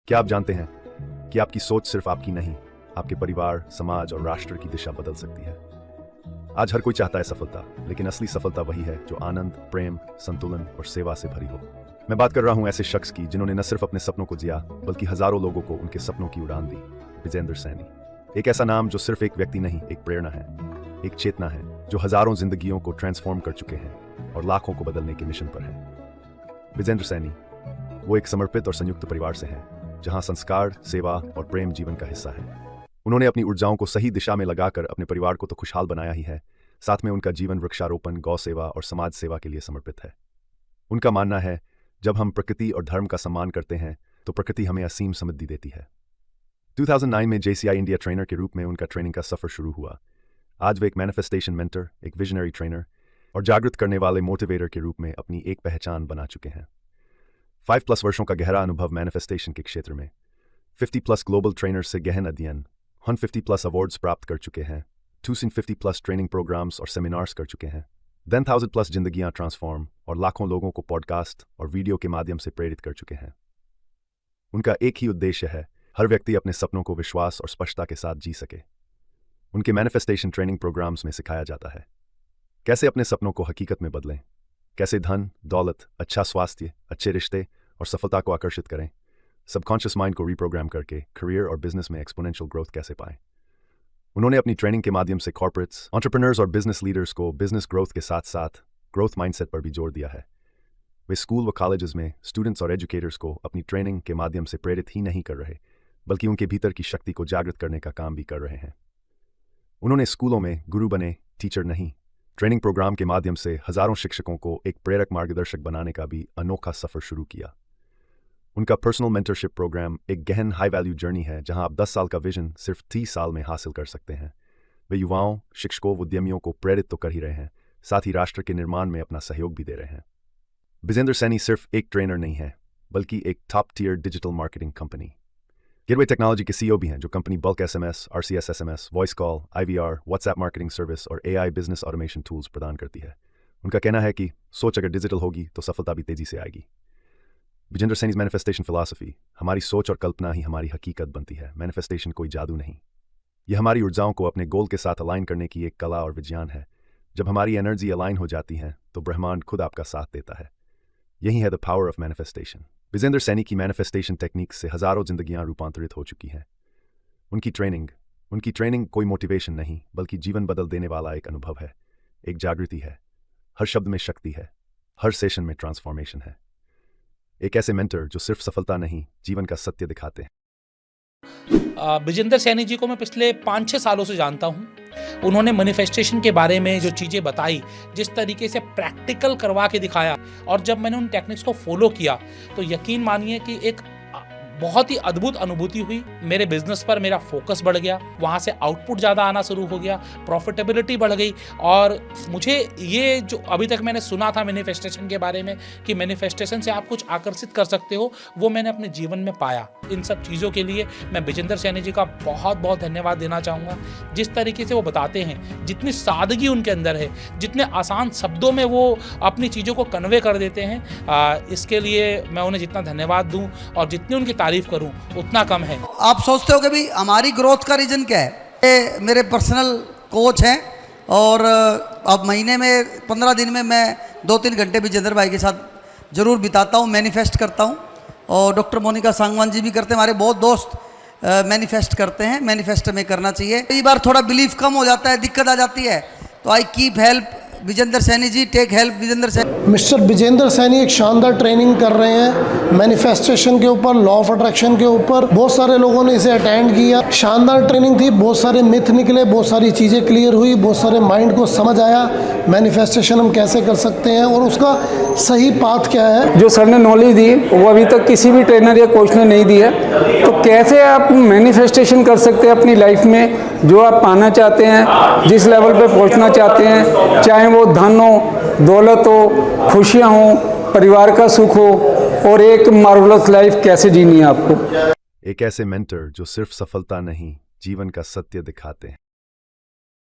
क्या आप जानते हैं कि आपकी सोच सिर्फ आपकी नहीं, आपके परिवार, समाज और राष्ट्र की दिशा बदल सकती है। आज हर कोई चाहता है सफलता, लेकिन असली सफलता वही है जो आनंद, प्रेम, संतुलन और सेवा से भरी हो। मैं बात कर रहा हूं ऐसे शख्स की जिन्होंने न सिर्फ अपने सपनों को जिया, बल्कि हजारों लोगों को उनके सपनों की उड़ान दी। विजेंद्र सैनी, एक ऐसा नाम जो सिर्फ एक व्यक्ति नहीं, एक प्रेरणा है, एक चेतना है जो हजारों जिंदगियों को ट्रांसफॉर्म कर चुके हैं और लाखों को बदलने के मिशन पर है। विजेंद्र सैनी वो एक समर्पित और संयुक्त परिवार से हैं, जहां संस्कार, सेवा और प्रेम जीवन का हिस्सा है। उन्होंने अपनी ऊर्जाओं को सही दिशा में लगाकर अपने परिवार को तो खुशहाल बनाया ही है, साथ में उनका जीवन वृक्षारोपण, गौ सेवा और समाज सेवा के लिए समर्पित है। उनका मानना है, जब हम प्रकृति और धर्म का सम्मान करते हैं तो प्रकृति हमें असीम समृद्धि देती है। 2009 में JCI इंडिया ट्रेनर के रूप में उनका ट्रेनिंग का सफर शुरू हुआ। आज वे एक मैनिफेस्टेशन मेंटर, एक विजनरी ट्रेनर और जागृत करने वाले मोटिवेटर के रूप में अपनी एक पहचान बना चुके हैं। 5+ वर्षों का गहरा अनुभव मैनिफेस्टेशन के क्षेत्र में, 50+ ग्लोबल ट्रेनर्स से गहन अध्ययन, 150+ अवार्ड्स प्राप्त कर चुके हैं, 250+ ट्रेनिंग प्रोग्राम्स और सेमिनार्स कर चुके हैं, 10,000+ जिंदगियां ट्रांसफॉर्म और लाखों लोगों को पॉडकास्ट और वीडियो के माध्यम से प्रेरित कर चुके हैं। उनका एक ही उद्देश्य है, हर व्यक्ति अपने सपनों को विश्वास और स्पष्टता के साथ जी सके। उनके मैनिफेस्टेशन ट्रेनिंग प्रोग्राम्स में सिखाया जाता है कैसे अपने सपनों को हकीकत में बदलें, कैसे धन, दौलत, अच्छा स्वास्थ्य, अच्छे रिश्ते और सफलता को आकर्षित करें, सबकॉन्शियस माइंड को रीप्रोग्राम करके करियर और बिजनेस में एक्सपोनेंशियल ग्रोथ कैसे पाएं। उन्होंने अपनी ट्रेनिंग के माध्यम से कॉर्पोरेट्स, एंटरप्रेन्योर्स और बिजनेस लीडर्स को बिजनेस ग्रोथ के साथ साथ ग्रोथ माइंडसेट पर भी जोर दिया है। वे स्कूल व कॉलेजेस में स्टूडेंट्स और एजुकेटर्स को अपनी ट्रेनिंग के माध्यम से प्रेरित ही नहीं कर रहे, बल्कि उनके भीतर की शक्ति को जागृत करने का काम भी कर रहे हैं। उन्होंने स्कूलों में गुरु बने, टीचर नहीं, ट्रेनिंग प्रोग्राम के माध्यम से हजारों शिक्षकों को एक प्रेरक मार्गदर्शक बनाने का भी अनोखा सफर शुरू किया। उनका पर्सनल मेंटरशिप प्रोग्राम एक गहन हाई वैल्यू जर्नी है, जहां आप 10 साल का विजन सिर्फ 30 साल में हासिल कर सकते हैं। वे युवाओं, शिक्षकों, उद्यमियों को प्रेरित तो कर ही रहे हैं, साथ ही राष्ट्र के निर्माण में अपना सहयोग भी दे रहे हैं। विजेंद्र सैनी सिर्फ एक ट्रेनर नहीं है, बल्कि एक top tier digital marketing company gateway technology के CEO भी हैं, जो company bulk SMS, RCS SMS, voice call, IVR, WhatsApp marketing service और AI बिजनेस ऑटोमेशन टूल्स प्रदान करती है। उनका कहना है कि सोच अगर डिजिटल होगी तो सफलता भी तेजी से आएगी। विजेंद्र सैनीज मैनिफेस्टेशन फिलॉसफी, हमारी सोच और कल्पना ही हमारी हकीकत बनती है। मैनिफेस्टेशन कोई जादू नहीं, यह हमारी ऊर्जाओं को अपने गोल के साथ अलाइन करने की एक कला और विज्ञान है। जब हमारी एनर्जी अलाइन हो जाती है तो ब्रह्मांड खुद आपका साथ देता है। यही है the power of manifestation. Vijendra Saini की मैनिफेस्टेशन टेक्निक से हजारों जिंदगियां रूपांतरित हो चुकी हैं। उनकी ट्रेनिंग कोई मोटिवेशन नहीं, बल्कि जीवन बदल देने वाला एक अनुभव है, एक जागृति है। हर शब्द में शक्ति है, हर सेशन में ट्रांसफॉर्मेशन है। एक ऐसे मेंटर जो सिर्फ सफलता नहीं, जीवन का सत्य दिखाते हैं। विजेंद्र सैनी जी को मैं पिछले 5-6 सालों से जानता हूँ। उन्होंने मैनिफेस्टेशन के बारे में जो चीज़ें बताई, जिस तरीके से प्रैक्टिकल करवा के दिखाया, और जब मैंने उन टेक्निक्स को फॉलो किया तो यकीन मानिए कि एक बहुत ही अद्भुत अनुभूति हुई। मेरे बिजनेस पर मेरा फोकस बढ़ गया, वहाँ से आउटपुट ज़्यादा आना शुरू हो गया, प्रॉफिटेबिलिटी बढ़ गई। और मुझे ये जो अभी तक मैंने सुना था मैनिफेस्टेशन के बारे में कि मैनिफेस्टेशन से आप कुछ आकर्षित कर सकते हो, वो मैंने अपने जीवन में पाया। इन सब चीज़ों के लिए मैं विजेंद्र सैनी जी का बहुत बहुत धन्यवाद देना चाहूँगा। जिस तरीके से वो बताते हैं, जितनी सादगी उनके अंदर है, जितने आसान शब्दों में वो अपनी चीज़ों को कन्वे कर देते हैं, इसके लिए मैं उन्हें जितना धन्यवाद दूँ और जितनी उनकी तारीफ करूं उतना कम है। आप सोचते हो कि भाई हमारी ग्रोथ का रीजन क्या है? ये मेरे पर्सनल कोच हैं और अब महीने में 15 दिन में मैं 2-3 घंटे विजेंद्र भाई के साथ जरूर बिताता हूँ, मैनिफेस्ट करता हूँ। और डॉक्टर मोनिका सांगवान जी भी करते हैं, हमारे बहुत दोस्त मैनिफेस्ट करते हैं। मैनिफेस्ट में करना चाहिए। कई बार थोड़ा बिलीफ कम हो जाता है, दिक्कत आ जाती है, तो I keep help Vijendra Saini ji, take help Vijendra Saini. Mister Vijendra Saini एक शानदार ट्रेनिंग कर रहे हैं मैनिफेस्टेशन के ऊपर, लॉ ऑफ अट्रैक्शन के ऊपर। बहुत सारे लोगों ने इसे अटेंड किया, शानदार ट्रेनिंग थी। बहुत सारे मिथ निकले, बहुत सारी चीज़ें क्लियर हुई, बहुत सारे माइंड को समझ आया मैनिफेस्टेशन हम कैसे कर सकते हैं और उसका सही पाथ क्या है। जो सर ने नॉलेज दी वो अभी तक किसी भी ट्रेनर या कोच ने नहीं दी है। तो कैसे आप मैनिफेस्टेशन कर सकते हैं अपनी लाइफ में, जो आप पाना चाहते हैं, जिस लेवल पे पहुंचना चाहते हैं, चाहे वो धन हो, दौलत हो, खुशियां हो, परिवार का सुख हो, और एक मार्वलस लाइफ कैसे जीनी है आपको। एक ऐसे मेंटर जो सिर्फ सफलता नहीं, जीवन का सत्य दिखाते हैं।